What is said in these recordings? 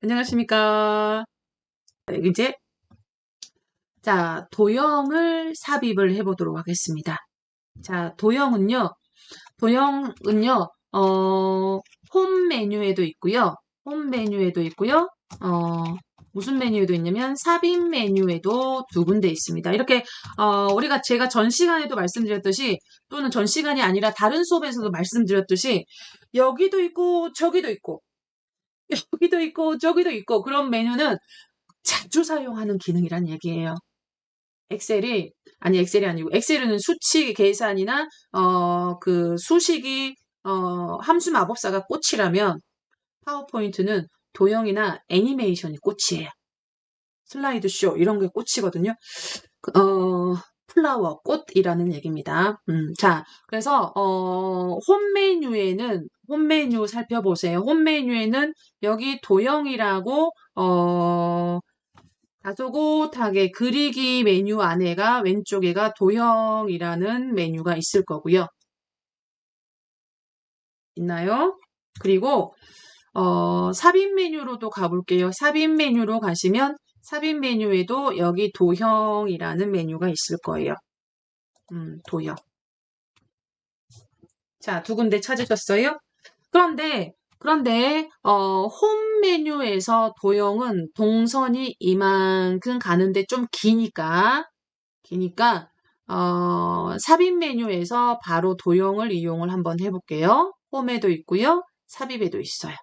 안녕하십니까. 이제 자 도형을 삽입을 해보도록 하겠습니다. 자 도형은요 홈 메뉴에도 있고요. 홈 메뉴에도 있고요. 무슨 메뉴에도 있냐면 삽입 메뉴에도 두 군데 있습니다. 이렇게 제가 전 시간에도 말씀드렸듯이 또는 전 시간이 아니라 다른 수업에서도 말씀드렸듯이 여기도 있고 저기도 있고 여기도 있고 저기도 있고 그런 메뉴는 자주 사용하는 기능이란 얘기예요. 엑셀이 아니고 엑셀은 수치 계산이나 그 수식이 함수 마법사가 꽃이라면 파워포인트는 도형이나 애니메이션이 꽃이에요. 슬라이드 쇼 이런 게 꽃이거든요. 플라워 꽃이라는 얘기입니다. 자, 그래서 홈 메뉴 살펴보세요. 홈 메뉴에는 여기 도형이라고 다소곳하게 그리기 메뉴 안에가 왼쪽에가 도형이라는 메뉴가 있을 거고요. 있나요? 그리고 삽입 메뉴로도 가볼게요. 삽입 메뉴로 가시면 삽입 메뉴에도 여기 도형이라는 메뉴가 있을 거예요. 도형. 자, 두 군데 찾으셨어요? 그런데 홈 메뉴에서 도형은 동선이 이만큼 가는데 좀 기니까 삽입 메뉴에서 바로 도형을 이용을 한번 해볼게요. 홈에도 있고요. 삽입에도 있어요.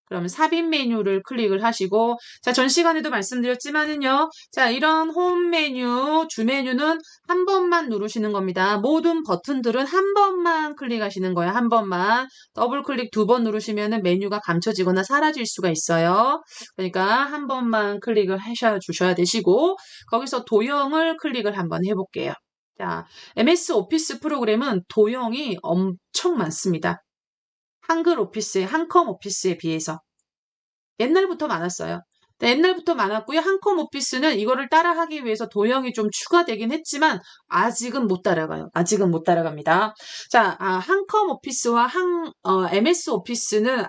그러면 삽입 메뉴를 클릭을 하시고, 자, 전 시간에도 말씀드렸지만은요, 자, 이런 홈 메뉴, 주 메뉴는 한 번만 누르시는 겁니다. 모든 버튼들은 한 번만 클릭하시는 거예요. 한 번만. 더블 클릭 두 번 누르시면은 메뉴가 감춰지거나 사라질 수가 있어요. 그러니까 한 번만 클릭을 하셔 주셔야 되시고, 거기서 도형을 클릭을 한번 해볼게요. 자, MS 오피스 프로그램은 도형이 엄청 많습니다. 한글 오피스에, 한컴 오피스에 비해서. 옛날부터 많았어요. 옛날부터 많았고요. 한컴 오피스는 이거를 따라하기 위해서 도형이 좀 추가되긴 했지만 아직은 못 따라가요. 아직은 못 따라갑니다. 자, 한컴 오피스와 MS 오피스는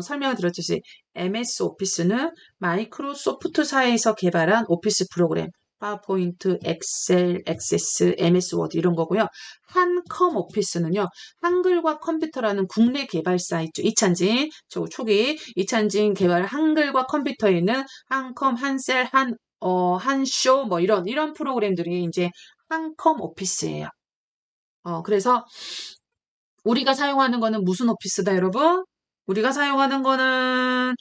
설명을 드렸듯이 MS 오피스는 마이크로소프트사에서 개발한 오피스 프로그램. 파워포인트, 엑셀, 액세스, MS 워드 이런 거고요. 한컴 오피스는요. 한글과 컴퓨터라는 국내 개발사 있죠. 이찬진, 초기 이찬진 개발 한글과 컴퓨터에 있는 한컴, 한셀, 한쇼 뭐 이런 프로그램들이 이제 한컴 오피스예요. 그래서 우리가 사용하는 거는 무슨 오피스다, 여러분? 우리가 사용하는 거는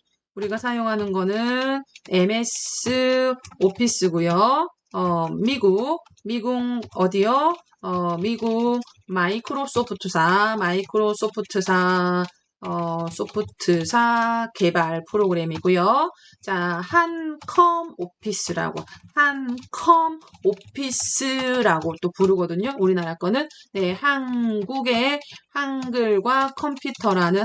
MS 오피스고요. 미국 어디요? 미국 소프트사 개발 프로그램이고요. 자, 한컴 오피스라고 또 부르거든요. 우리나라 거는. 네, 한국의 한글과 컴퓨터라는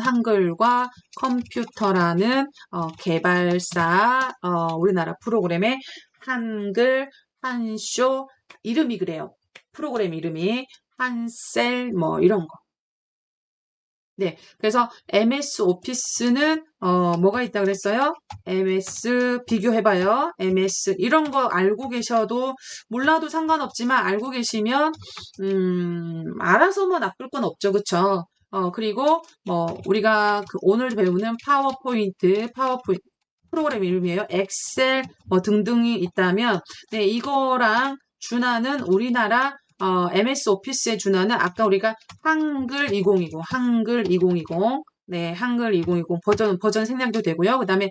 개발사 우리나라 프로그램의 한글 한쇼 이름이 그래요. 프로그램 이름이 한셀 뭐 이런 거. 네, 그래서 MS 오피스는 뭐가 있다 그랬어요? MS 비교해봐요. MS 이런 거 알고 계셔도 몰라도 상관없지만 알고 계시면 알아서 뭐 나쁠 건 없죠, 그쵸? 그리고 뭐 우리가 오늘 배우는 파워포인트 프로그램 이름이에요. 엑셀 뭐 등등이 있다면 네, 이거랑 준하는 우리나라 MS 오피스에 준하는 아까 우리가 한글 2020 네, 한글 2020 버전 생략도 되고요. 그다음에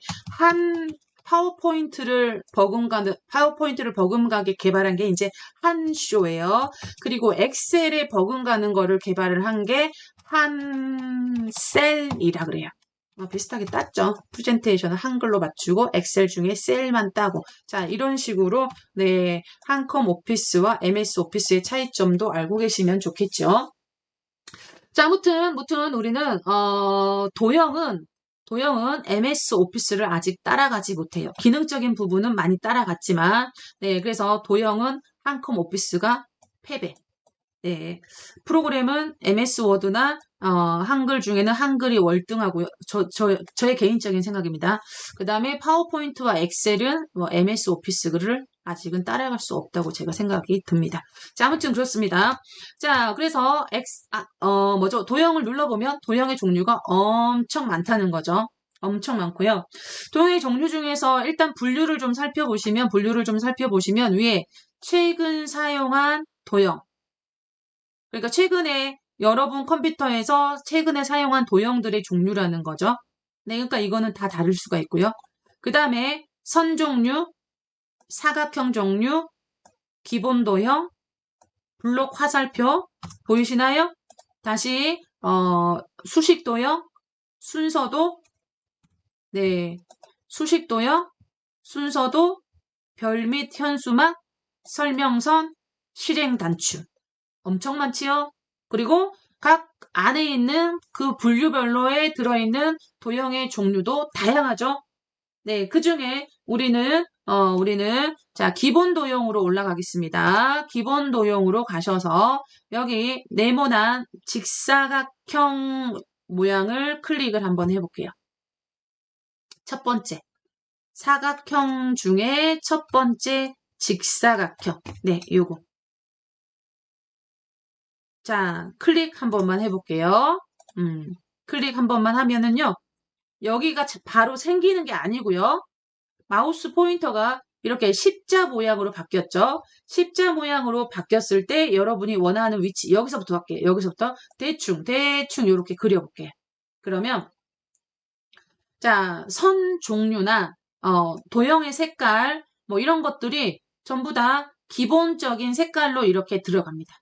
파워포인트를 버금가게 개발한 게 이제 한쇼예요. 그리고 엑셀에 버금가는 거를 개발을 한 게 한셀이라 그래요. 비슷하게 땄죠. 프레젠테이션을 한글로 맞추고 엑셀 중에 셀만 따고 자 이런 식으로 네 한컴 오피스와 MS 오피스의 차이점도 알고 계시면 좋겠죠. 자 아무튼 우리는 도형은 MS 오피스를 아직 따라가지 못해요. 기능적인 부분은 많이 따라갔지만 네 그래서 도형은 한컴 오피스가 패배. 네. 프로그램은 MS 워드나 한글 중에는 한글이 월등하고요. 저의 개인적인 생각입니다. 그 다음에 파워포인트와 엑셀은 뭐 MS 오피스를 아직은 따라갈 수 없다고 제가 생각이 듭니다. 자, 아무튼 그렇습니다. 자, 그래서 도형을 눌러보면 도형의 종류가 엄청 많다는 거죠. 엄청 많고요. 도형의 종류 중에서 일단 분류를 좀 살펴보시면 위에 최근 사용한 도형, 그러니까 최근에 여러분 컴퓨터에서 최근에 사용한 도형들의 종류라는 거죠. 네, 그러니까 이거는 다 다를 수가 있고요. 그 다음에 선 종류, 사각형 종류, 기본 도형, 블록 화살표 보이시나요? 다시 수식 도형, 순서도, 네, 수식 도형, 순서도, 별 및 현수막, 설명선, 실행 단추. 엄청 많지요? 그리고 각 안에 있는 그 분류별로에 들어있는 도형의 종류도 다양하죠? 네, 그 중에 우리는 자, 기본 도형으로 올라가겠습니다. 기본 도형으로 가셔서 여기 네모난 직사각형 모양을 클릭을 한번 해볼게요. 첫 번째, 사각형 중에 첫 번째 직사각형. 네, 요거. 자, 클릭 한 번만 해볼게요. 클릭 한 번만 하면은요, 여기가 바로 생기는 게 아니고요. 마우스 포인터가 이렇게 십자 모양으로 바뀌었죠. 십자 모양으로 바뀌었을 때 여러분이 원하는 위치, 여기서부터 할게요. 여기서부터 대충 이렇게 그려볼게요. 그러면 자, 선 종류나 도형의 색깔 뭐 이런 것들이 전부 다 기본적인 색깔로 이렇게 들어갑니다.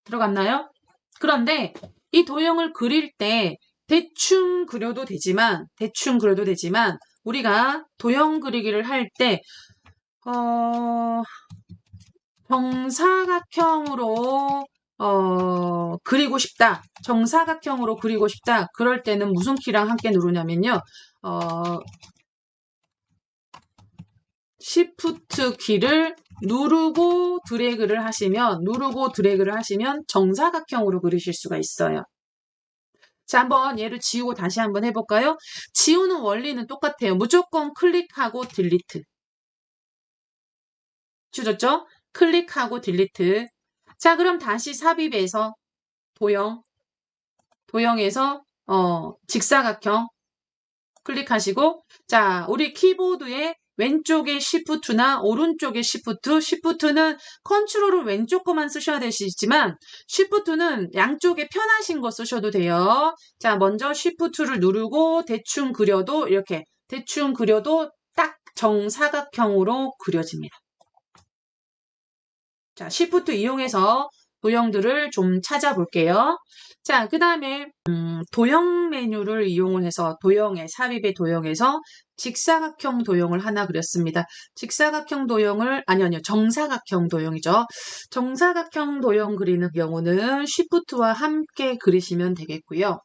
들어갔나요? 그런데 이 도형을 그릴 때 대충 그려도 되지만 우리가 도형 그리기를 할 때 정사각형으로 그리고 싶다. 정사각형으로 그리고 싶다. 그럴 때는 무슨 키랑 함께 누르냐면요. Shift 키를 누르고 드래그를 하시면 정사각형으로 그리실 수가 있어요. 자, 한번 얘를 지우고 다시 한번 해볼까요? 지우는 원리는 똑같아요. 무조건 클릭하고 딜리트. 지워졌죠? 클릭하고 딜리트. 자, 그럼 다시 삽입해서 도형에서 직사각형 클릭하시고, 자, 우리 키보드에 왼쪽에 Shift나 오른쪽에 Shift는 컨트롤을 왼쪽 거만 쓰셔야 되시지만 Shift는 양쪽에 편하신 거 쓰셔도 돼요. 자, 먼저 Shift를 누르고 대충 그려도 딱 정사각형으로 그려집니다. 자, Shift 이용해서 도형들을 좀 찾아볼게요. 자, 그 다음에 도형 메뉴를 이용을 해서 삽입의 도형에서 직사각형 도형을 하나 그렸습니다. 직사각형 도형을 아니요 정사각형 도형이죠. 정사각형 도형 그리는 경우는 Shift와 함께 그리시면 되겠고요.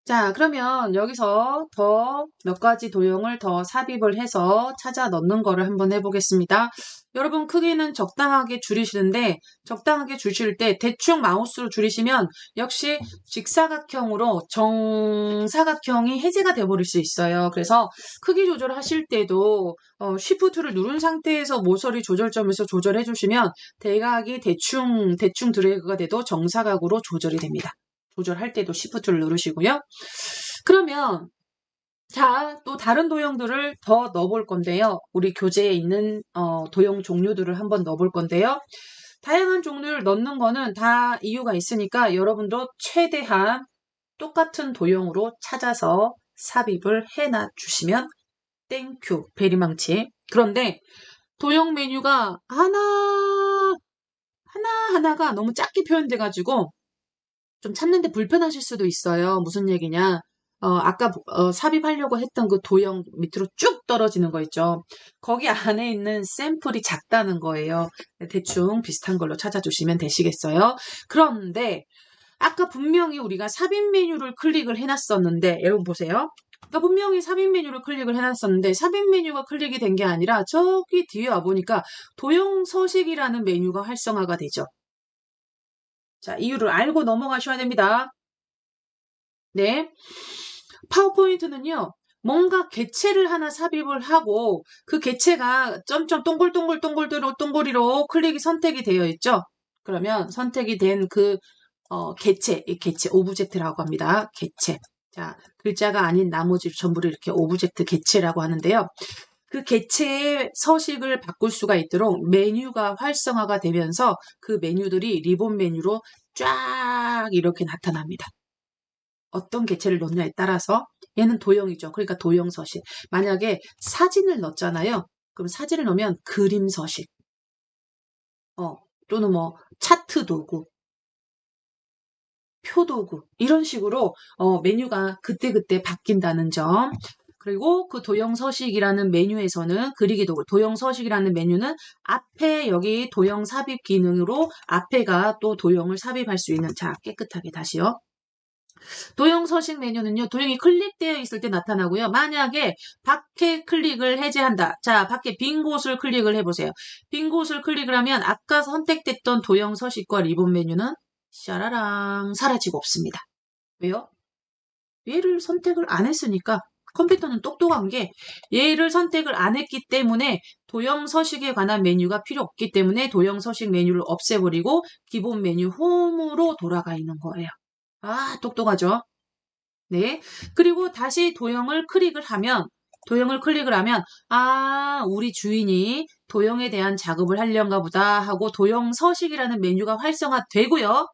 자, 그러면 여기서 더 몇 가지 도형을 더 삽입을 해서 찾아 넣는 거를 한번 해보겠습니다. 여러분 크기는 적당하게 줄이시는데 적당하게 줄이실 때 대충 마우스로 줄이시면 역시 직사각형으로 정사각형이 해제가 돼버릴 수 있어요. 그래서 크기 조절하실 때도 Shift를 누른 상태에서 모서리 조절점에서 조절해 주시면 대각이 대충 드래그가 돼도 정사각으로 조절이 됩니다. 조절할 때도 Shift를 누르시고요. 그러면 자, 또 다른 도형들을 더 넣어볼 건데요. 우리 교재에 있는 도형 종류들을 한번 넣어볼 건데요. 다양한 종류를 넣는 거는 다 이유가 있으니까 여러분도 최대한 똑같은 도형으로 찾아서 삽입을 해놔 주시면 땡큐 베리망치. 그런데 도형 메뉴가 하나하나가 너무 작게 표현돼가지고 좀 찾는데 불편하실 수도 있어요. 무슨 얘기냐. 아까 삽입하려고 했던 그 도형 밑으로 쭉 떨어지는 거 있죠. 거기 안에 있는 샘플이 작다는 거예요. 대충 비슷한 걸로 찾아주시면 되시겠어요. 그런데 아까 분명히 우리가 삽입 메뉴를 클릭을 해놨었는데 여러분 보세요. 그러니까 분명히 삽입 메뉴를 클릭을 해놨었는데 삽입 메뉴가 클릭이 된 게 아니라 저기 뒤에 와보니까 도형 서식이라는 메뉴가 활성화가 되죠. 자, 이유를 알고 넘어가셔야 됩니다. 네. 파워포인트는요, 뭔가 개체를 하나 삽입을 하고 그 개체가 점점 동글동글동글동글이로 클릭이 선택이 되어 있죠. 그러면 선택이 된 그 개체, 이 개체 오브젝트라고 합니다. 개체. 자, 글자가 아닌 나머지 전부를 이렇게 오브젝트 개체라고 하는데요. 그 개체의 서식을 바꿀 수가 있도록 메뉴가 활성화가 되면서 그 메뉴들이 리본 메뉴로 쫙 이렇게 나타납니다. 어떤 개체를 넣냐에 따라서 얘는 도형이죠. 그러니까 도형 서식. 만약에 사진을 넣었잖아요. 그럼 사진을 넣으면 그림 서식. 또는 뭐 차트 도구, 표 도구 이런 식으로 메뉴가 그때그때 바뀐다는 점. 그리고 그 도형 서식이라는 메뉴에서는 그리기 도구, 도형 서식이라는 메뉴는 앞에 여기 도형 삽입 기능으로 앞에가 또 도형을 삽입할 수 있는, 자, 깨끗하게 다시요. 도형 서식 메뉴는요, 도형이 클릭되어 있을 때 나타나고요. 만약에 밖에 클릭을 해제한다. 자, 밖에 빈 곳을 클릭을 해보세요. 빈 곳을 클릭을 하면 아까 선택됐던 도형 서식과 리본 메뉴는 샤라랑 사라지고 없습니다. 왜요? 얘를 선택을 안 했으니까 컴퓨터는 똑똑한 게 얘를 선택을 안 했기 때문에 도형 서식에 관한 메뉴가 필요 없기 때문에 도형 서식 메뉴를 없애버리고 기본 메뉴 홈으로 돌아가 있는 거예요. 아, 똑똑하죠? 네. 그리고 다시 도형을 클릭을 하면, 아, 우리 주인이 도형에 대한 작업을 하려는가 보다 하고 도형 서식이라는 메뉴가 활성화되고요.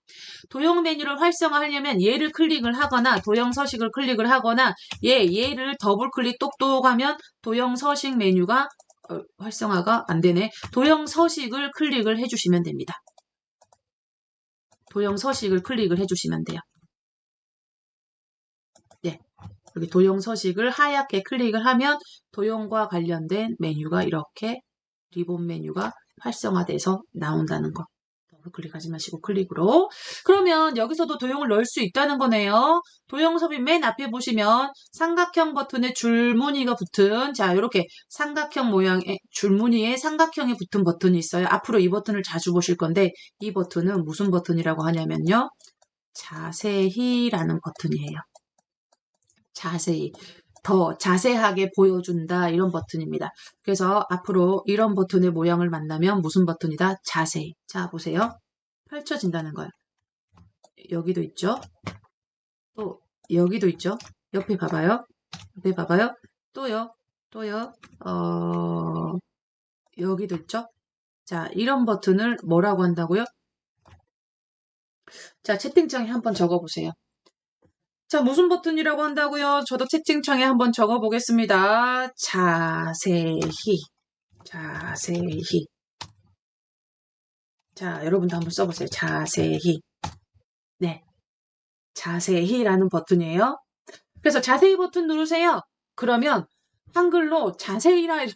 도형 메뉴를 활성화하려면 얘를 클릭을 하거나 도형 서식을 클릭을 하거나 얘를 더블 클릭 똑똑하면 도형 서식 메뉴가 활성화가 안 되네. 도형 서식을 클릭을 해주시면 됩니다. 도형 서식을 클릭을 해주시면 돼요. 네. 여기 도형 서식을 하얗게 클릭을 하면 도형과 관련된 메뉴가 이렇게 리본 메뉴가 활성화돼서 나온다는 거. 더블 클릭하지 마시고 클릭으로. 그러면 여기서도 도형을 넣을 수 있다는 거네요. 도형 삽입 맨 앞에 보시면 삼각형 버튼에 줄무늬가 붙은, 자, 이렇게 삼각형 모양의 줄무늬에 삼각형이 붙은 버튼이 있어요. 앞으로 이 버튼을 자주 보실 건데 이 버튼은 무슨 버튼이라고 하냐면요. 자세히라는 버튼이에요. 자세히, 더 자세하게 보여준다, 이런 버튼입니다. 그래서 앞으로 이런 버튼의 모양을 만나면 무슨 버튼이다? 자세히. 자, 보세요. 펼쳐진다는 거예요. 여기도 있죠? 또 여기도 있죠? 옆에 봐봐요. 옆에 봐봐요. 또요. 여기도 있죠? 자, 이런 버튼을 뭐라고 한다고요? 자, 채팅창에 한번 적어보세요. 자, 무슨 버튼이라고 한다고요? 저도 채팅창에 한번 적어보겠습니다. 자세히. 자세히. 자, 여러분도 한번 써보세요. 자세히. 네. 자세히라는 버튼이에요. 그래서 자세히 버튼 누르세요. 그러면 한글로 자세히라는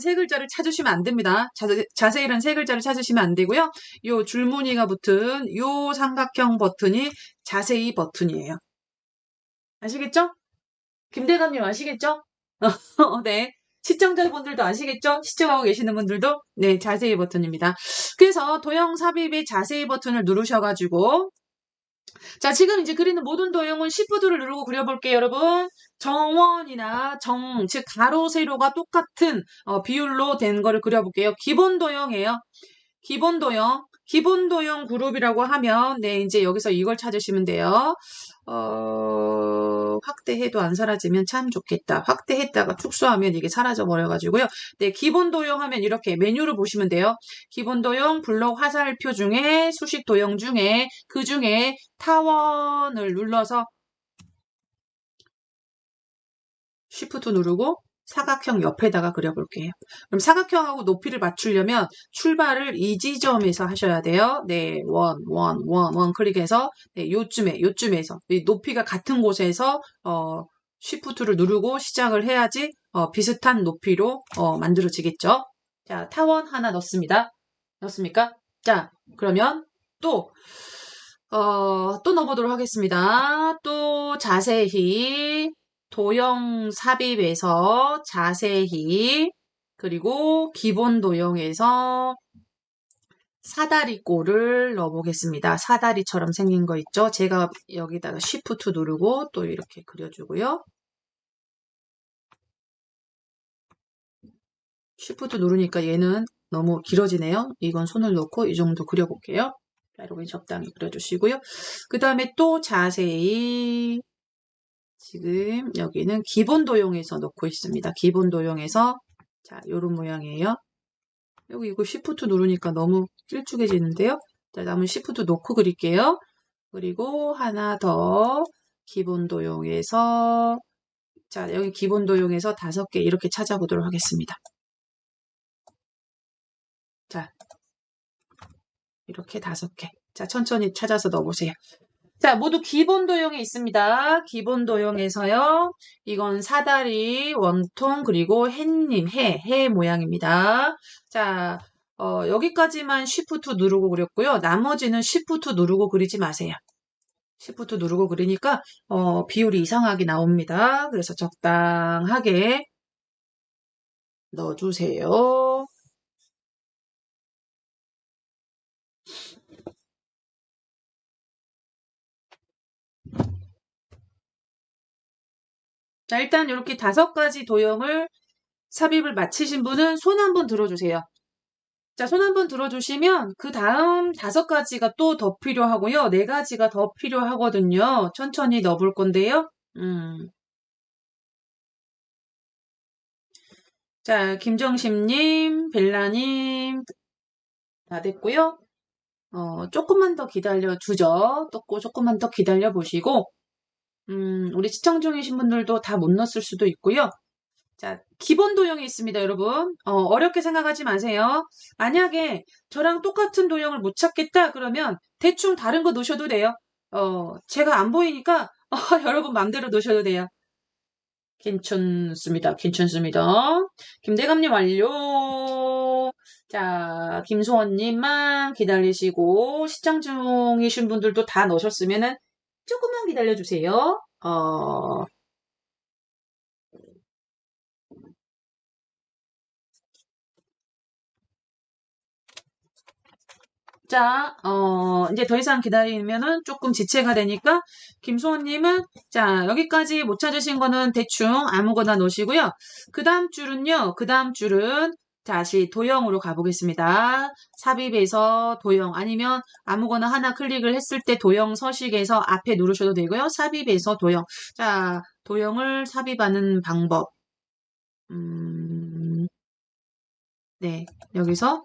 세 글자를 찾으시면 안 됩니다. 자세히라는 세 글자를 찾으시면 안 되고요. 요 줄무늬가 붙은 요 삼각형 버튼이 자세히 버튼이에요. 아시겠죠? 김대감님 아시겠죠? 네. 시청자분들도 아시겠죠? 시청하고 계시는 분들도 네, 자세히 버튼입니다. 그래서 도형 삽입의 자세히 버튼을 누르셔가지고 자, 지금 이제 그리는 모든 도형은 Shift를 누르고 그려볼게요, 여러분. 정원이나 즉 가로, 세로가 똑같은 비율로 된 거를 그려볼게요. 기본 도형이에요. 기본 도형 그룹이라고 하면 네, 이제 여기서 이걸 찾으시면 돼요. 확대해도 안 사라지면 참 좋겠다. 확대했다가 축소하면 이게 사라져 버려가지고요. 네, 기본 도형 하면 이렇게 메뉴를 보시면 돼요. 기본 도형, 블록 화살표 중에 수식 도형 중에 그 중에 타원을 눌러서 Shift 누르고 사각형 옆에다가 그려볼게요. 그럼 사각형하고 높이를 맞추려면 출발을 이 지점에서 하셔야 돼요. 네, 원 클릭해서 네, 요쯤에서 높이가 같은 곳에서 Shift를 누르고 시작을 해야지 비슷한 높이로 만들어지겠죠. 자, 타원 하나 넣습니다. 넣습니까? 자, 그러면 또 넣어보도록 하겠습니다. 또 자세히 도형 삽입에서 자세히, 그리고 기본 도형에서 사다리꼴을 넣어보겠습니다. 사다리처럼 생긴 거 있죠? 제가 여기다가 Shift 누르고 또 이렇게 그려주고요. Shift 누르니까 얘는 너무 길어지네요. 이건 손을 놓고 이 정도 그려볼게요. 자, 여러분이 적당히 그려주시고요. 그 다음에 또 자세히 지금 여기는 기본 도형에서 넣고 있습니다. 기본 도형에서 자, 요런 모양이에요. 여기 이거 Shift 누르니까 너무 길쭉해지는데요. 자, 남은 Shift 놓고 그릴게요. 그리고 하나 더 기본 도형에서 자, 여기 기본 도형에서 5개 이렇게 찾아보도록 하겠습니다. 자, 이렇게 5개. 자, 천천히 찾아서 넣어보세요. 자, 모두 기본 도형에 있습니다. 기본 도형에서요. 이건 사다리, 원통, 그리고 해 모양입니다. 자, 여기까지만 Shift 누르고 그렸고요. 나머지는 Shift 누르고 그리지 마세요. Shift 누르고 그리니까 비율이 이상하게 나옵니다. 그래서 적당하게 넣어주세요. 자, 일단 이렇게 5가지 도형을 삽입을 마치신 분은 손 한번 들어주세요. 자, 손 한번 들어주시면 그 다음 5가지가 또 더 필요하고요. 4가지가 더 필요하거든요. 천천히 넣어볼 건데요. 자, 김정심님, 벨라님 다 됐고요. 조금만 더 기다려주죠. 또 조금만 더 기다려보시고 우리 시청 중이신 분들도 다 못 넣었을 수도 있고요. 자, 기본 도형이 있습니다, 여러분. 어렵게 생각하지 마세요. 만약에 저랑 똑같은 도형을 못 찾겠다 그러면 대충 다른 거 넣으셔도 돼요. 제가 안 보이니까 여러분 맘대로 넣으셔도 돼요. 괜찮습니다. 괜찮습니다. 김대감님 완료. 자, 김소원님만 기다리시고 시청 중이신 분들도 다 넣으셨으면은 조금만 기다려주세요. 자, 이제 더 이상 기다리면은 조금 지체가 되니까, 김소원님은, 자, 여기까지 못 찾으신 거는 대충 아무거나 넣으시고요. 그 다음 줄은요, 그 다음 줄은 다시 도형으로 가보겠습니다. 삽입에서 도형, 아니면 아무거나 하나 클릭을 했을 때 도형 서식에서 앞에 누르셔도 되고요. 삽입에서 도형. 자, 도형을 삽입하는 방법. 네, 여기서,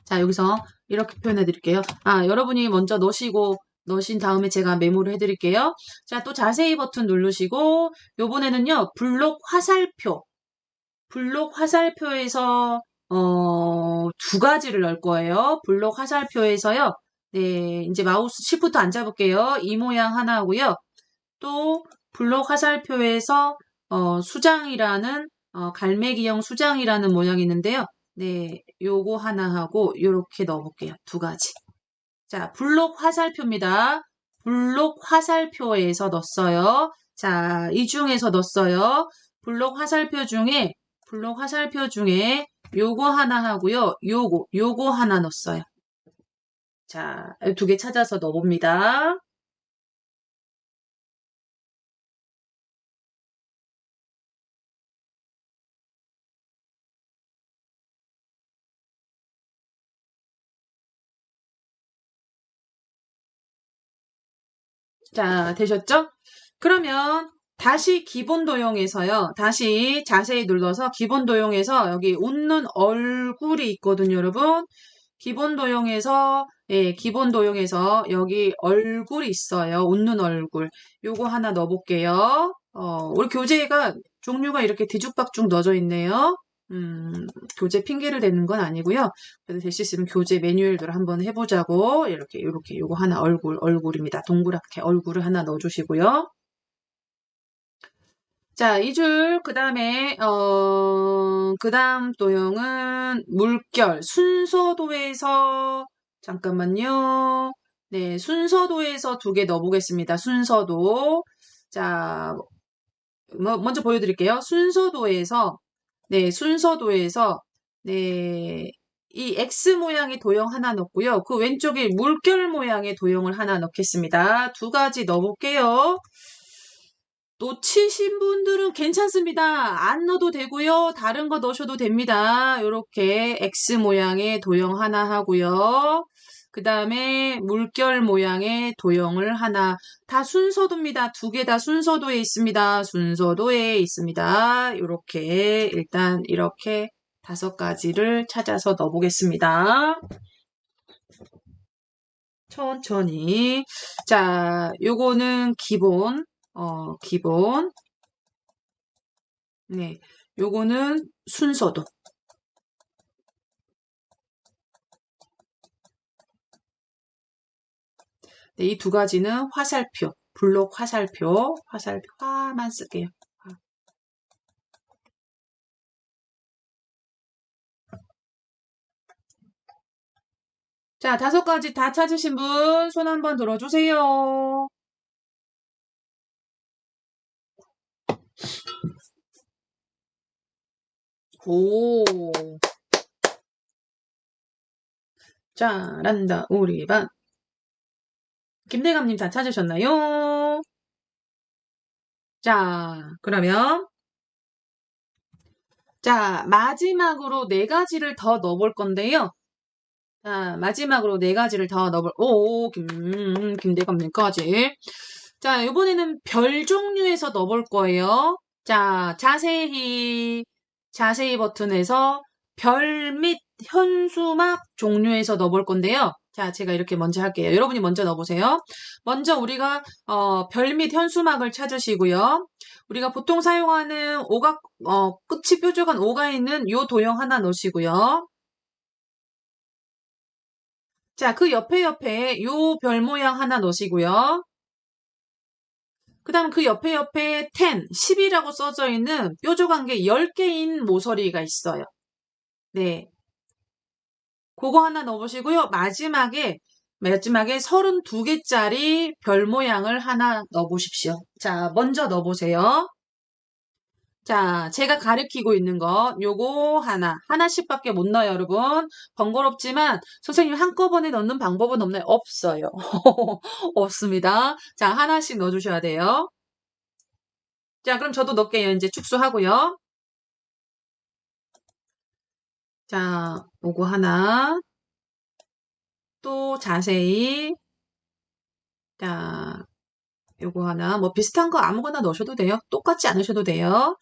자, 여기서 이렇게 표현해 드릴게요. 여러분이 먼저 넣으신 다음에 제가 메모를 해 드릴게요. 자, 또 자세히 버튼 누르시고, 요번에는요, 블록 화살표. 블록 화살표에서, 2가지를 넣을 거예요. 블록 화살표에서요, 네, 이제 마우스 시프트 안 잡을게요. 이 모양 하나 하고요. 또, 블록 화살표에서, 갈매기형 수장이라는 모양이 있는데요. 네, 요거 하나 하고 요렇게 넣어볼게요. 2가지. 자, 블록 화살표입니다. 블록 화살표에서 넣었어요. 자, 이 중에서 넣었어요. 블록 화살표 중에 요거 하나 하고요. 요거 하나 넣었어요. 자, 2개 찾아서 넣어봅니다. 자, 되셨죠? 그러면 다시 기본 도형에서요. 다시 자세히 눌러서 기본 도형에서 여기 웃는 얼굴이 있거든요, 여러분. 기본 도형에서 기본 도형에서 여기 얼굴이 있어요. 웃는 얼굴. 요거 하나 넣어볼게요. 우리 교재가 종류가 이렇게 뒤죽박죽 넣어져 있네요. 교재 핑계를 대는 건 아니고요. 그래도 될 수 있으면 교재 매뉴얼대로 한번 해보자고 이렇게 요거 하나 얼굴입니다. 동그랗게 얼굴을 하나 넣어주시고요. 자, 이 줄, 그 다음에, 그 다음 도형은 물결, 순서도에서, 잠깐만요. 네, 순서도에서 2개 넣어보겠습니다. 순서도. 자, 먼저 보여드릴게요. 순서도에서, 네, 순서도에서, 네, 이 X 모양의 도형 하나 넣고요. 그 왼쪽에 물결 모양의 도형을 하나 넣겠습니다. 두 가지 넣어볼게요. 놓치신 분들은 괜찮습니다. 안 넣어도 되고요. 다른 거 넣으셔도 됩니다. 이렇게 X 모양의 도형 하나 하고요. 그 다음에 물결 모양의 도형을 하나, 다 순서도입니다. 두 개 다 순서도에 있습니다. 순서도에 있습니다. 이렇게 일단 이렇게 5가지를 찾아서 넣어보겠습니다. 천천히. 자, 요거는 기본. 기본. 네, 요거는 순서도. 네, 이 두 가지는 화살표, 블록 화살표, 화만 쓸게요. 자, 5가지 다 찾으신 분, 손 한번 들어주세요. 오. 잘한다, 우리 반. 김대감님 다 찾으셨나요? 자, 그러면. 자, 마지막으로 4가지를 더 넣어볼 건데요. 자, 마지막으로 4가지를 더 넣어볼, 김대감님까지. 자, 이번에는 별 종류에서 넣어볼 거예요. 자, 자세히 버튼에서 별 및 현수막 종류에서 넣어볼 건데요. 자, 제가 이렇게 먼저 할게요. 여러분이 먼저 넣어보세요. 먼저 우리가 별 및 현수막을 찾으시고요. 우리가 보통 사용하는 끝이 뾰족한 오가 있는 요 도형 하나 넣으시고요. 자, 그 옆에 요 별 모양 하나 넣으시고요. 그 다음 그 옆에 10이라고 써져 있는 뾰족한 게 10개인 모서리가 있어요. 네. 그거 하나 넣어보시고요. 마지막에 32개짜리 별 모양을 하나 넣어보십시오. 자, 먼저 넣어보세요. 자, 제가 가리키고 있는 거 요거 하나씩밖에 못 넣어요, 여러분. 번거롭지만 선생님 한꺼번에 넣는 방법은 없나요? 없어요. 없습니다. 자, 하나씩 넣어주셔야 돼요. 자, 그럼 저도 넣을게요. 이제 축소하고요. 자, 요거 하나. 또 자세히. 자, 요거 하나. 뭐 비슷한 거 아무거나 넣으셔도 돼요. 똑같지 않으셔도 돼요.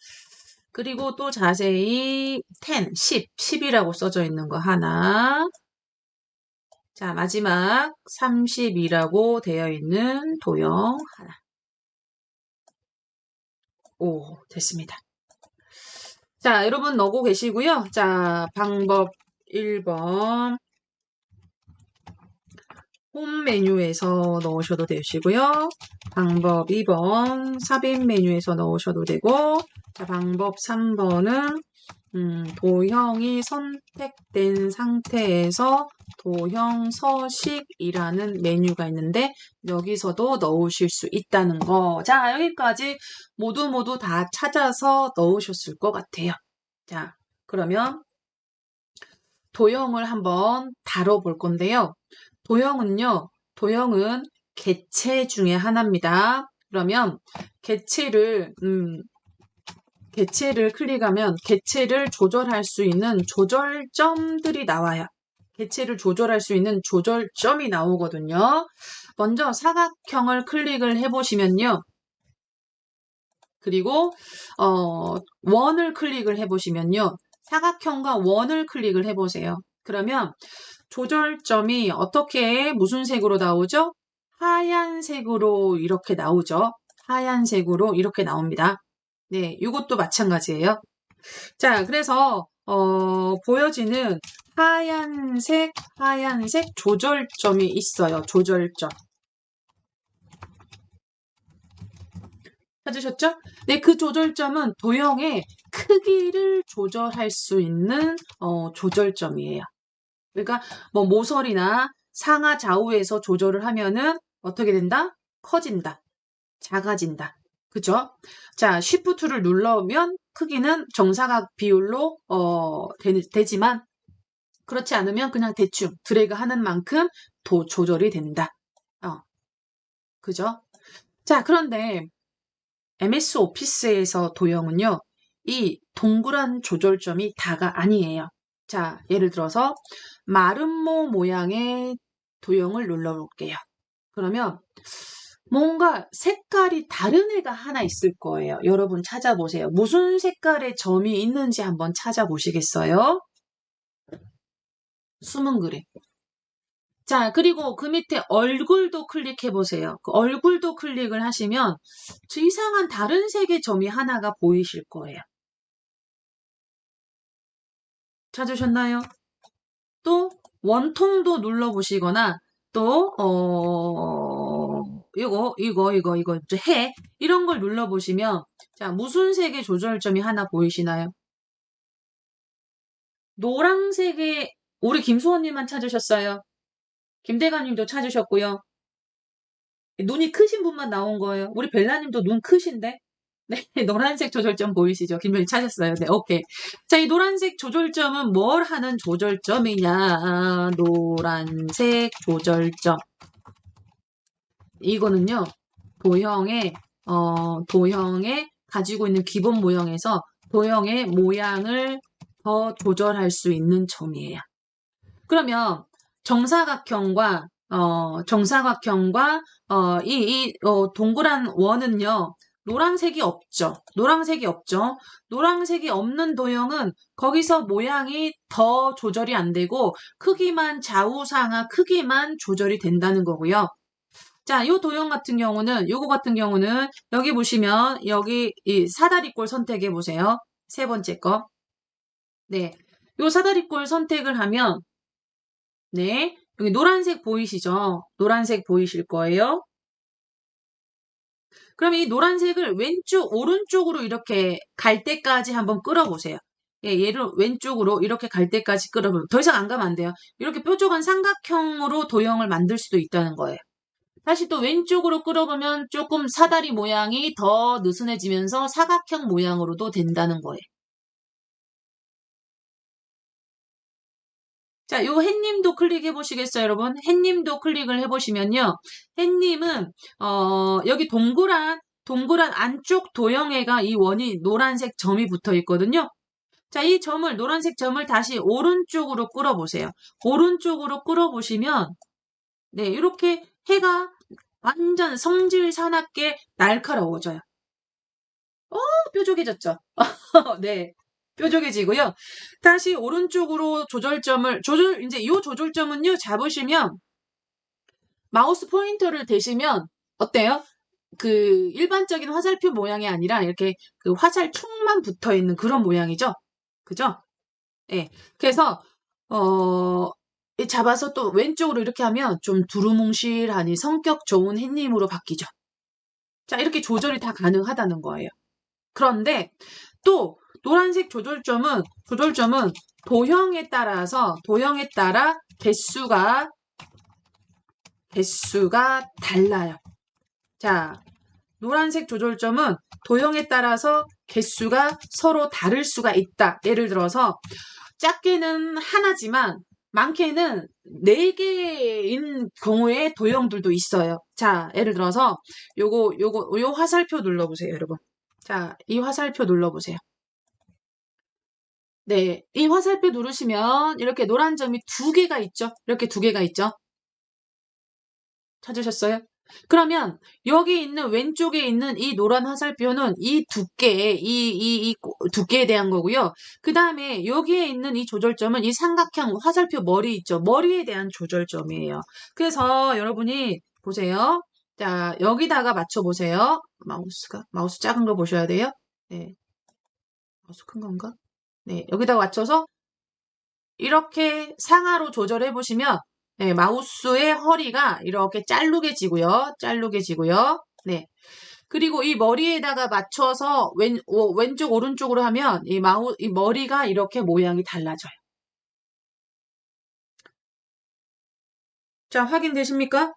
그리고 또 자세히 10이라고 써져 있는 거 하나. 자, 마지막 30이라고 되어 있는 도형 하나. 오, 됐습니다. 자, 여러분 넣고 계시고요. 자, 방법 1번. 홈 메뉴에서 넣으셔도 되시고요. 방법 2번 삽입 메뉴에서 넣으셔도 되고, 자, 방법 3번은 도형이 선택된 상태에서 도형 서식이라는 메뉴가 있는데 여기서도 넣으실 수 있다는 거. 자, 여기까지 모두 다 찾아서 넣으셨을 것 같아요. 자, 그러면 도형을 한번 다뤄볼 건데요. 도형은 객체 중에 하나입니다. 그러면 객체를 클릭하면 객체를 조절할 수 있는 조절점들이 나와요. 객체를 조절할 수 있는 조절점이 나오거든요. 먼저 사각형을 클릭을 해보시면요. 그리고 원을 클릭을 해보시면요. 사각형과 원을 클릭을 해보세요. 그러면 조절점이 무슨 색으로 나오죠? 하얀색으로 이렇게 나오죠. 하얀색으로 이렇게 나옵니다. 네, 이것도 마찬가지예요. 자, 그래서 보여지는 하얀색 조절점이 있어요. 조절점. 찾으셨죠? 네, 그 조절점은 도형의 크기를 조절할 수 있는 조절점이에요. 그러니까 뭐 모서리나 상하 좌우에서 조절을 하면은 어떻게 된다? 커진다. 작아진다. 그죠? 자, Shift를 눌러면 크기는 정사각 비율로 되지만 그렇지 않으면 그냥 대충 드래그 하는 만큼 조절이 된다. 그죠? 자, 그런데 MS 오피스에서 도형은요, 이 동그란 조절점이 다가 아니에요. 자, 예를 들어서 마름모 모양의 도형을 눌러볼게요. 그러면 뭔가 색깔이 다른 애가 하나 있을 거예요. 여러분 찾아보세요. 무슨 색깔의 점이 있는지 한번 찾아보시겠어요? 숨은 그림. 자, 그리고 그 밑에 얼굴도 클릭해보세요. 그 얼굴도 클릭을 하시면 저 이상한 다른 색의 점이 하나가 보이실 거예요. 찾으셨나요? 또 원통도 눌러보시거나 또 이거 해 이런 걸 눌러보시면 자, 무슨 색의 조절점이 하나 보이시나요? 노란색의 우리 김수호님만 찾으셨어요. 김대감님도 찾으셨고요. 눈이 크신 분만 나온 거예요. 우리 벨라님도 눈 크신데? 네, 노란색 조절점 보이시죠? 김정희 찾았어요. 네, 오케이. 자, 이 노란색 조절점은 뭘 하는 조절점이냐? 노란색 조절점. 이거는요, 도형에 가지고 있는 기본 모형에서 도형의 모양을 더 조절할 수 있는 점이에요. 그러면 정사각형과 동그란 원은요, 노란색이 없죠. 노란색이 없죠. 노란색이 없는 도형은 거기서 모양이 더 조절이 안 되고 크기만 좌우상하 크기만 조절이 된다는 거고요. 자, 요 도형 같은 경우는 요거 같은 경우는 여기 보시면 여기 이 사다리꼴 선택해 보세요. 세 번째 거. 네. 요 사다리꼴 선택을 하면 네. 여기 노란색 보이시죠? 노란색 보이실 거예요. 그럼 이 노란색을 왼쪽, 오른쪽으로 이렇게 갈 때까지 한번 끌어보세요. 예, 얘를 왼쪽으로 이렇게 갈 때까지 끌어보면 더 이상 안 가면 안 돼요. 이렇게 뾰족한 삼각형으로 도형을 만들 수도 있다는 거예요. 다시 또 왼쪽으로 끌어보면 조금 사다리 모양이 더 느슨해지면서 사각형 모양으로도 된다는 거예요. 자, 요 햇님도 클릭해 보시겠어요, 여러분? 햇님도 클릭을 해 보시면요. 햇님은 여기 동그란 안쪽 도형에가 이 원이 노란색 점이 붙어 있거든요. 자, 이 점을 노란색 점을 다시 오른쪽으로 끌어 보세요. 오른쪽으로 끌어 보시면 네, 이렇게 해가 완전 성질 사납게 날카로워져요. 뾰족해졌죠? 네. 뾰족해지고요. 다시 오른쪽으로 이제 이 조절점은요, 잡으시면, 마우스 포인터를 대시면, 어때요? 그, 일반적인 화살표 모양이 아니라, 이렇게 그 화살촉만 붙어 있는 그런 모양이죠? 그죠? 예. 그래서, 어, 잡아서 또 왼쪽으로 이렇게 하면 좀 두루뭉실하니 성격 좋은 햇님으로 바뀌죠. 자, 이렇게 조절이 다 가능하다는 거예요. 그런데 또 노란색 조절점은 도형에 따라 개수가 달라요. 자, 노란색 조절점은 도형에 따라서 개수가 서로 다를 수가 있다. 예를 들어서 작게는 하나지만 많게는 4개인 경우의 도형들도 있어요. 자, 예를 들어서 요 화살표 눌러보세요, 여러분. 자, 이 화살표 눌러보세요. 네, 이 화살표 누르시면 이렇게 노란 점이 2개가 있죠? 이렇게 2개가 있죠? 찾으셨어요? 그러면 여기 있는 왼쪽에 있는 이 노란 화살표는 이 두께에 대한 거고요. 그 다음에 여기에 있는 이 조절점은 이 삼각형 화살표 머리 있죠? 머리에 대한 조절점이에요. 그래서 여러분이 보세요. 자, 여기다가 맞춰보세요. 마우스 작은 거 보셔야 돼요. 네. 마우스 큰 건가? 네, 여기다가 맞춰서 이렇게 상하로 조절해 보시면 네, 마우스의 허리가 이렇게 자르게지고요. 네. 그리고 이 머리에다가 맞춰서 왼쪽 오른쪽으로 하면 이 머리가 이렇게 모양이 달라져요. 자, 확인되십니까?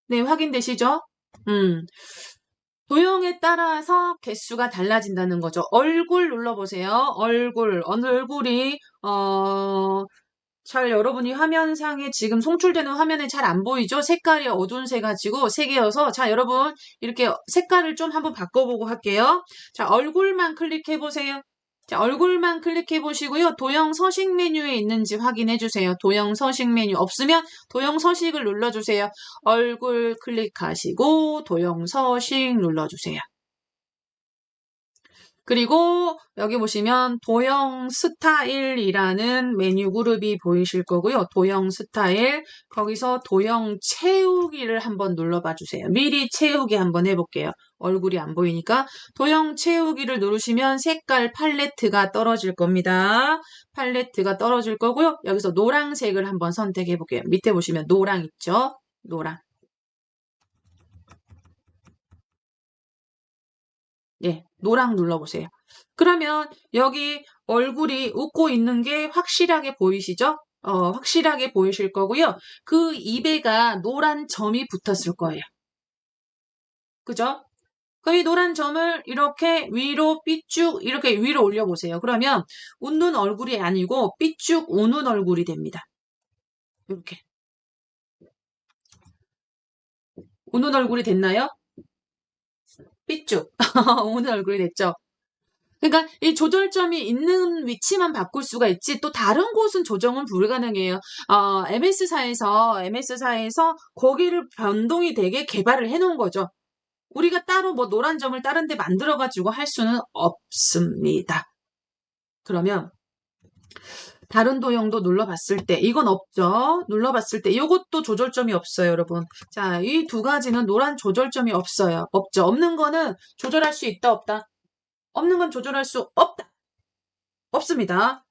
네, 확인되시죠? 음. 도형에 따라서 개수가 달라진다는 거죠. 얼굴 눌러보세요. 얼굴이 잘 여러분이 화면상에 지금 송출되는 화면에 잘 안 보이죠? 색깔이 어두운 색 가지고 세 개여서 자 여러분 이렇게 색깔을 좀 한번 바꿔보고 할게요. 자 얼굴만 클릭해 보세요. 자 얼굴만 클릭해 보시고요. 도형 서식 메뉴에 있는지 확인해 주세요. 도형 서식 메뉴 없으면 도형 서식을 눌러주세요. 얼굴 클릭하시고 도형 서식 눌러주세요. 그리고 여기 보시면 도형 스타일이라는 메뉴 그룹이 보이실 거고요. 도형 스타일, 거기서 도형 채우기를 한번 눌러봐 주세요. 미리 채우기 한번 해볼게요. 얼굴이 안 보이니까 도형 채우기를 누르시면 색깔 팔레트가 떨어질 겁니다. 팔레트가 떨어질 거고요. 여기서 노란색을 한번 선택해 볼게요. 밑에 보시면 노랑 있죠? 노랑. 예, 노랑 눌러보세요. 그러면 여기 얼굴이 웃고 있는 게 확실하게 보이시죠? 확실하게 보이실 거고요. 그 입에가 노란 점이 붙었을 거예요. 그죠? 그 이 노란 점을 이렇게 위로 삐쭉 이렇게 위로 올려보세요. 그러면 웃는 얼굴이 아니고 삐쭉 우는 얼굴이 됩니다. 이렇게. 우는 얼굴이 됐나요? 삐쭉. 우는 얼굴이 됐죠? 그러니까 이 조절점이 있는 위치만 바꿀 수가 있지 또 다른 곳은 조정은 불가능해요. MS사에서 거기를 변동이 되게 개발을 해놓은 거죠. 우리가 따로 뭐 노란 점을 다른 데 만들어가지고 할 수는 없습니다. 그러면 다른 도형도 눌러봤을 때 이건 없죠. 눌러봤을 때 이것도 조절점이 없어요, 여러분. 자, 이 두 가지는 노란 조절점이 없어요. 없죠. 없는 거는 조절할 수 있다, 없다? 없는 건 조절할 수 없다. 없습니다.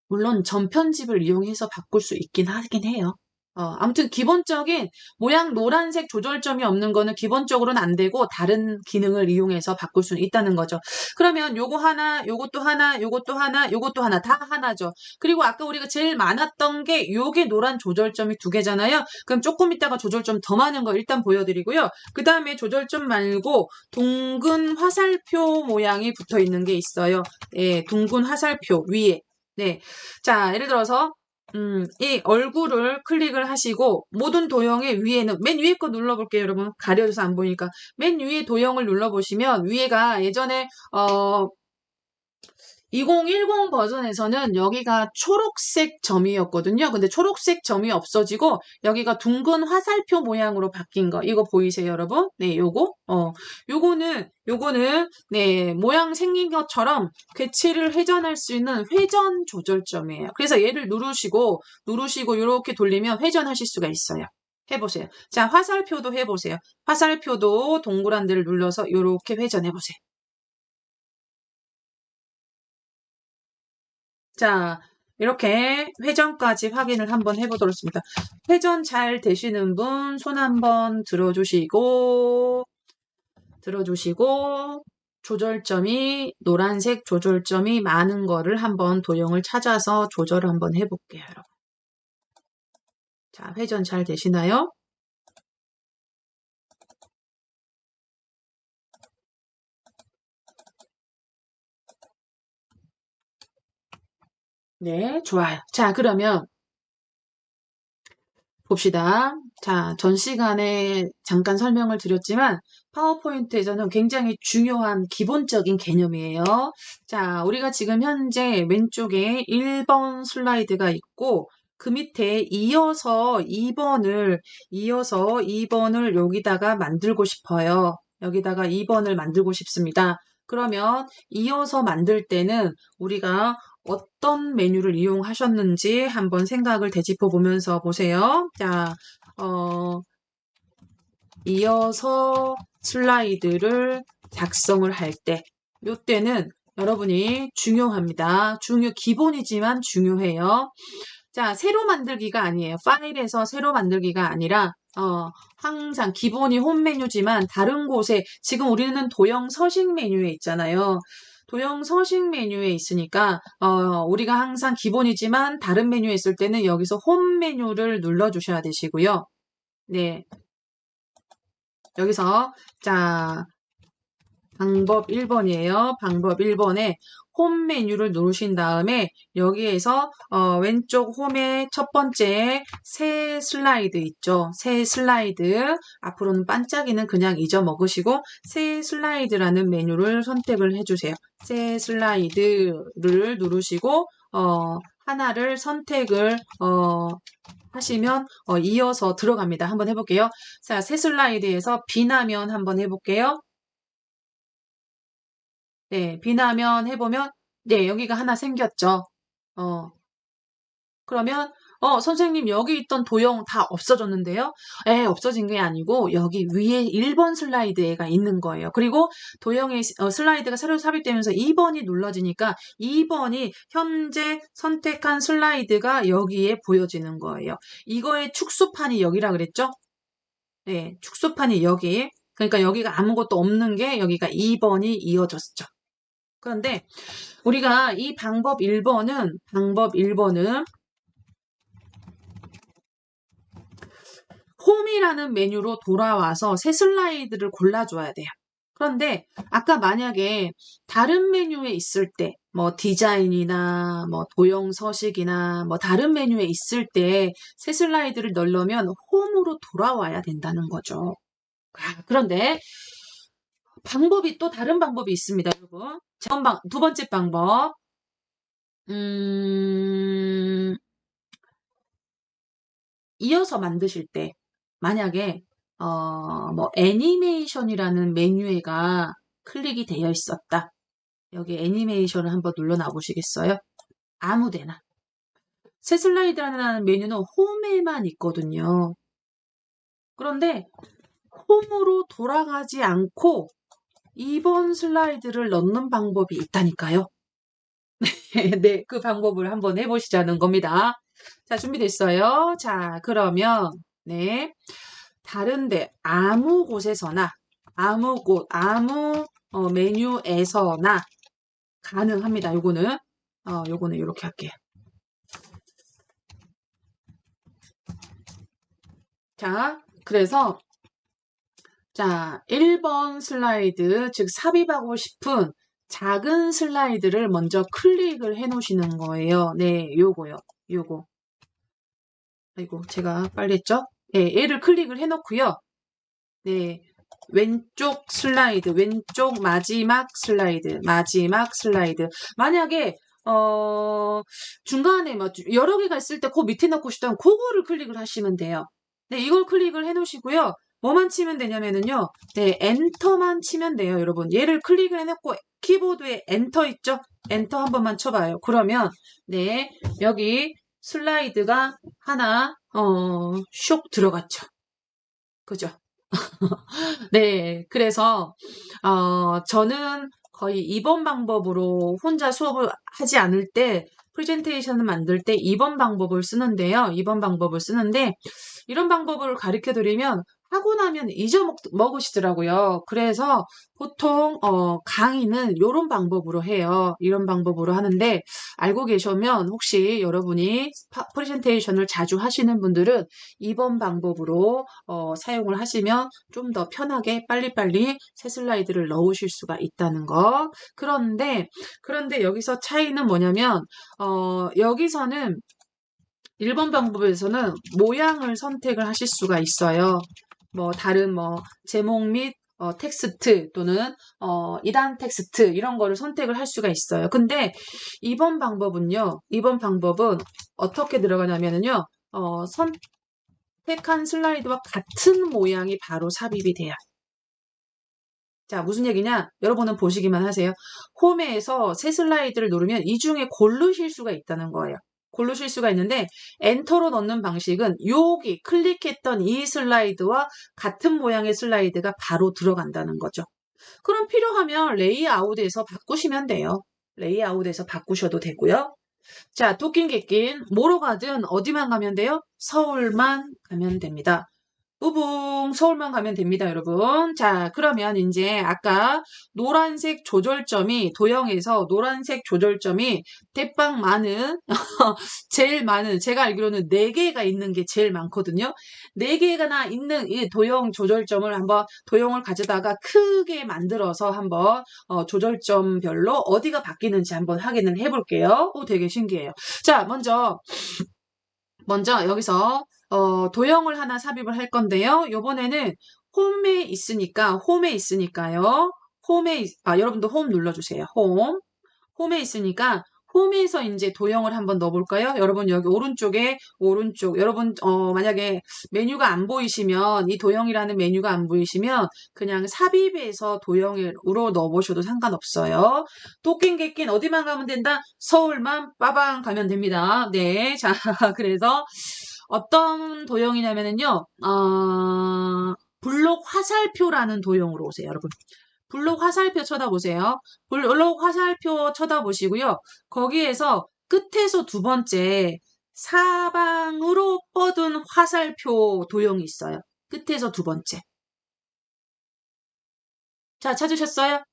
물론 점 편집을 이용해서 바꿀 수 있긴 하긴 해요. 아무튼 기본적인 모양 노란색 조절점이 없는 거는 기본적으로는 안 되고 다른 기능을 이용해서 바꿀 수는 있다는 거죠. 그러면 요거 하나, 요것도 하나, 요것도 하나, 요것도 하나 다 하나죠. 그리고 아까 우리가 제일 많았던 게 요게 노란 조절점이 두 개잖아요. 그럼 조금 있다가 조절점 더 많은 거 일단 보여드리고요. 그 다음에 조절점 말고 둥근 화살표 모양이 붙어 있는 게 있어요. 예, 둥근 화살표 위에. 네. 자, 예를 들어서 이 얼굴을 클릭을 하시고 모든 도형의 위에는 맨 위에 거 눌러볼게요, 여러분. 가려져서 안 보이니까. 맨 위에 도형을 눌러보시면 위에가 예전에 2010 버전에서는 여기가 초록색 점이었거든요. 근데 초록색 점이 없어지고 여기가 둥근 화살표 모양으로 바뀐 거. 이거 보이세요, 여러분? 네, 요거는 네, 모양 생긴 것처럼 궤체를 회전할 수 있는 회전 조절점이에요. 그래서 얘를 누르시고 이렇게 돌리면 회전하실 수가 있어요. 해보세요. 자, 화살표도 해보세요. 화살표도 동그란 데를 눌러서 이렇게 회전해보세요. 자, 이렇게 회전까지 확인을 한번 해보도록 하겠습니다. 회전 잘 되시는 분 손 한번 들어주시고 조절점이 노란색 조절점이 많은 거를 한번 도형을 찾아서 조절을 한번 해볼게요, 여러분. 자, 회전 잘 되시나요? 네, 좋아요. 자, 그러면 봅시다. 자, 전 시간에 잠깐 설명을 드렸지만 파워포인트에서는 굉장히 중요한 기본적인 개념이에요. 자, 우리가 지금 현재 왼쪽에 1번 슬라이드가 있고 그 밑에 이어서 2번을 여기다가 만들고 싶어요. 여기다가 2번을 만들고 싶습니다. 그러면 이어서 만들 때는 우리가 어떤 메뉴를 이용하셨는지 한번 생각을 되짚어 보면서 보세요. 자, 이어서 슬라이드를 작성을 할 때, 요때는 여러분이 중요합니다. 기본이지만 중요해요. 자, 새로 만들기가 아니에요. 파일에서 새로 만들기가 아니라, 항상 기본이 홈 메뉴지만 다른 곳에, 지금 우리는 도형 서식 메뉴에 있잖아요. 도형 서식 메뉴에 있으니까, 우리가 항상 기본이지만 다른 메뉴에 있을 때는 여기서 홈 메뉴를 눌러주셔야 되시고요. 네. 여기서 자 방법 1번이에요. 방법 1번에 홈 메뉴를 누르신 다음에 여기에서 왼쪽 홈의 첫 번째 새 슬라이드 있죠. 새 슬라이드 앞으로는 반짝이는 그냥 잊어먹으시고 새 슬라이드라는 메뉴를 선택을 해주세요. 새 슬라이드를 누르시고 하나를 선택을 하시면 이어서 들어갑니다. 한번 해볼게요. 자, 새 슬라이드에서 비나면 한번 해볼게요. 네, 비나면 해보면, 네, 여기가 하나 생겼죠. 그러면, 선생님, 여기 있던 도형 다 없어졌는데요? 없어진 게 아니고, 여기 위에 1번 슬라이드가 있는 거예요. 그리고 도형의 슬라이드가 새로 삽입되면서 2번이 눌러지니까, 2번이 현재 선택한 슬라이드가 여기에 보여지는 거예요. 이거의 축소판이 여기라 그랬죠? 네, 축소판이 여기. 그러니까 여기가 아무것도 없는 게 여기가 2번이 이어졌죠. 그런데 우리가 이 방법 1번은 홈이라는 메뉴로 돌아와서 새 슬라이드를 골라줘야 돼요. 그런데 아까 만약에 다른 메뉴에 있을 때, 뭐 디자인이나 뭐 도형 서식이나 뭐 다른 메뉴에 있을 때 새 슬라이드를 넣으려면 홈으로 돌아와야 된다는 거죠. 그런데 방법이 또 다른 방법이 있습니다, 여러분. 두 번째 방법. 이어서 만드실 때 만약에 뭐 애니메이션이라는 메뉴가 클릭이 되어 있었다. 여기 애니메이션을 한번 눌러놔 보시겠어요? 아무데나. 새 슬라이드라는 메뉴는 홈에만 있거든요. 그런데 홈으로 돌아가지 않고 2번 슬라이드를 넣는 방법이 있다니까요. 네, 그 방법을 한번 해보시자는 겁니다. 자, 준비됐어요? 자, 그러면 네. 다른데 아무 곳에서나 아무 메뉴에서나 가능합니다. 요거는 이렇게 할게요. 자, 그래서 자, 1번 슬라이드, 즉 삽입하고 싶은 작은 슬라이드를 먼저 클릭을 해 놓으시는 거예요. 네, 요거요. 요거. 아이고, 제가 빨리 했죠? 네, 얘를 클릭을 해 놓고요. 네, 왼쪽 슬라이드, 왼쪽 마지막 슬라이드. 만약에 중간에 뭐 여러 개가 있을 때 그 밑에 넣고 싶다면 그거를 클릭을 하시면 돼요. 네, 이걸 클릭을 해 놓으시고요. 뭐만 치면 되냐면은요. 네, 엔터만 치면 돼요, 여러분. 얘를 클릭을 해 놓고 키보드에 엔터 있죠? 엔터 한 번만 쳐봐요. 그러면 네, 여기 슬라이드가 하나 쇽 들어갔죠. 그죠? 네, 그래서 저는 거의 2번 방법으로 혼자 수업을 하지 않을 때 프레젠테이션을 만들 때 2번 방법을 쓰는데요. 2번 방법을 쓰는데 이런 방법을 가르쳐 드리면 하고 나면 잊어먹으시더라고요. 그래서 보통 강의는 이런 방법으로 해요. 이런 방법으로 하는데 알고 계시면 혹시 여러분이 프레젠테이션을 자주 하시는 분들은 2번 방법으로 사용을 하시면 좀 더 편하게 빨리빨리 새 슬라이드를 넣으실 수가 있다는 거. 그런데 여기서 차이는 뭐냐면 여기서는 1번 방법에서는 모양을 선택을 하실 수가 있어요. 뭐 다른 뭐 제목 및 텍스트 또는 2단 텍스트 이런 거를 선택을 할 수가 있어요. 근데 2번 방법은요. 2번 방법은 어떻게 들어가냐면요. 선택한 슬라이드와 같은 모양이 바로 삽입이 돼요. 자, 무슨 얘기냐? 여러분은 보시기만 하세요. 홈에서 새 슬라이드를 누르면 이 중에 고르실 수가 있다는 거예요. 고르실 수가 있는데 엔터로 넣는 방식은 여기 클릭했던 이 슬라이드와 같은 모양의 슬라이드가 바로 들어간다는 거죠. 그럼 필요하면 레이아웃에서 바꾸시면 돼요. 레이아웃에서 바꾸셔도 되고요. 자, 도낀 객낀 뭐로 가든 어디만 가면 돼요? 서울만 가면 됩니다. 우붕 서울만 가면 됩니다, 여러분. 자, 그러면 이제 아까 노란색 조절점이 도형에서 노란색 조절점이 대빵 많은 제일 많은 제가 알기로는 4개가 있는 게 제일 많거든요. 4개가나 있는 이 도형 조절점을 한번 도형을 가져다가 크게 만들어서 한번 조절점별로 어디가 바뀌는지 한번 확인을 해볼게요. 오, 되게 신기해요. 자, 먼저 여기서 도형을 하나 삽입을 할 건데요. 요번에는 홈에 있으니까요. 여러분도 홈 눌러주세요. 홈에 있으니까 홈에서 이제 도형을 한번 넣어볼까요? 여러분 여기 오른쪽 여러분 만약에 메뉴가 안 보이시면 이 도형이라는 메뉴가 안 보이시면 그냥 삽입해서 도형으로 넣어보셔도 상관없어요. 도낀 객낀 어디만 가면 된다? 서울만 빠방 가면 됩니다. 네, 자 그래서 어떤 도형이냐면은요, 블록 화살표라는 도형으로 오세요, 여러분. 블록 화살표 쳐다보세요. 블록 화살표 쳐다보시고요. 거기에서 끝에서 두 번째 사방으로 뻗은 화살표 도형이 있어요. 끝에서 두 번째. 자, 찾으셨어요?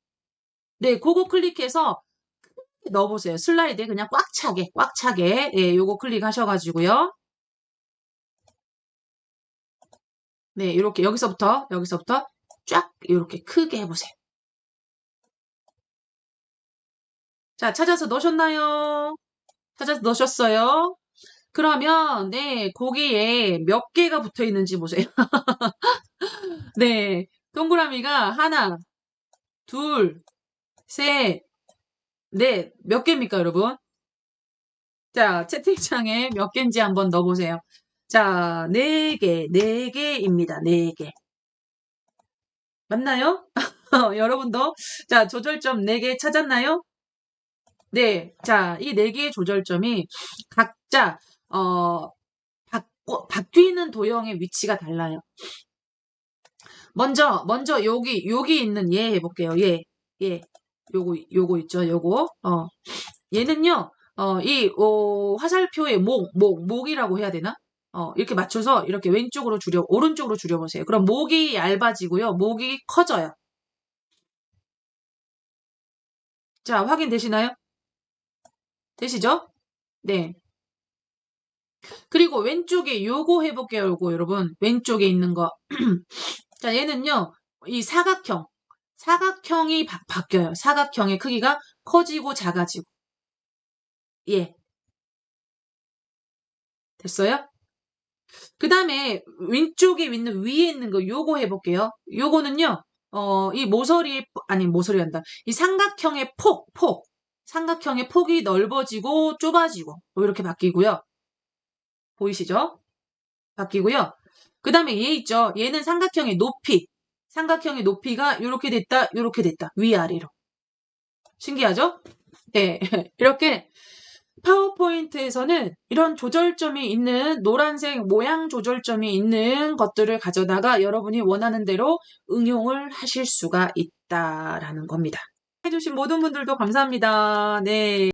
네, 그거 클릭해서 넣어보세요. 슬라이드에 그냥 꽉 차게. 예, 요거 클릭하셔가지고요. 네, 이렇게 여기서부터 쫙 이렇게 크게 해보세요. 자, 찾아서 넣으셨나요? 찾아서 넣으셨어요? 그러면 네, 거기에 몇 개가 붙어 있는지 보세요. 네, 동그라미가 하나, 둘, 셋, 넷. 몇 개입니까, 여러분? 자, 채팅창에 몇 개인지 한번 넣어보세요. 자, 4개입니다. 4개. 맞나요? 여러분도 자, 조절점 4개 찾았나요? 네. 자, 이 4개의 조절점이 각자 바뀌는 도형의 위치가 달라요. 먼저 여기 있는 얘 해볼게요. 얘. 요거 있죠. 요거. 얘는요. 화살표의 목이라고 해야 되나? 이렇게 맞춰서 이렇게 오른쪽으로 줄여보세요. 그럼 목이 얇아지고요. 목이 커져요. 자, 확인되시나요? 되시죠? 네. 그리고 왼쪽에 요거 해볼게요. 요거 여러분. 왼쪽에 있는 거. 자, 얘는요. 이 사각형이 바뀌어요. 사각형의 크기가 커지고 작아지고. 예. 됐어요? 그 다음에 왼쪽에 있는 위에 있는 거 요거 해볼게요. 요거는요. 모서리란다. 이 삼각형의 폭이 넓어지고 좁아지고 이렇게 바뀌고요. 보이시죠? 바뀌고요. 그 다음에 얘 있죠. 얘는 삼각형의 높이가 이렇게 됐다. 위아래로. 신기하죠? 네. 이렇게 파워포인트에서는 이런 조절점이 있는 노란색 모양 조절점이 있는 것들을 가져다가 여러분이 원하는 대로 응용을 하실 수가 있다라는 겁니다. 해주신 모든 분들도 감사합니다. 네.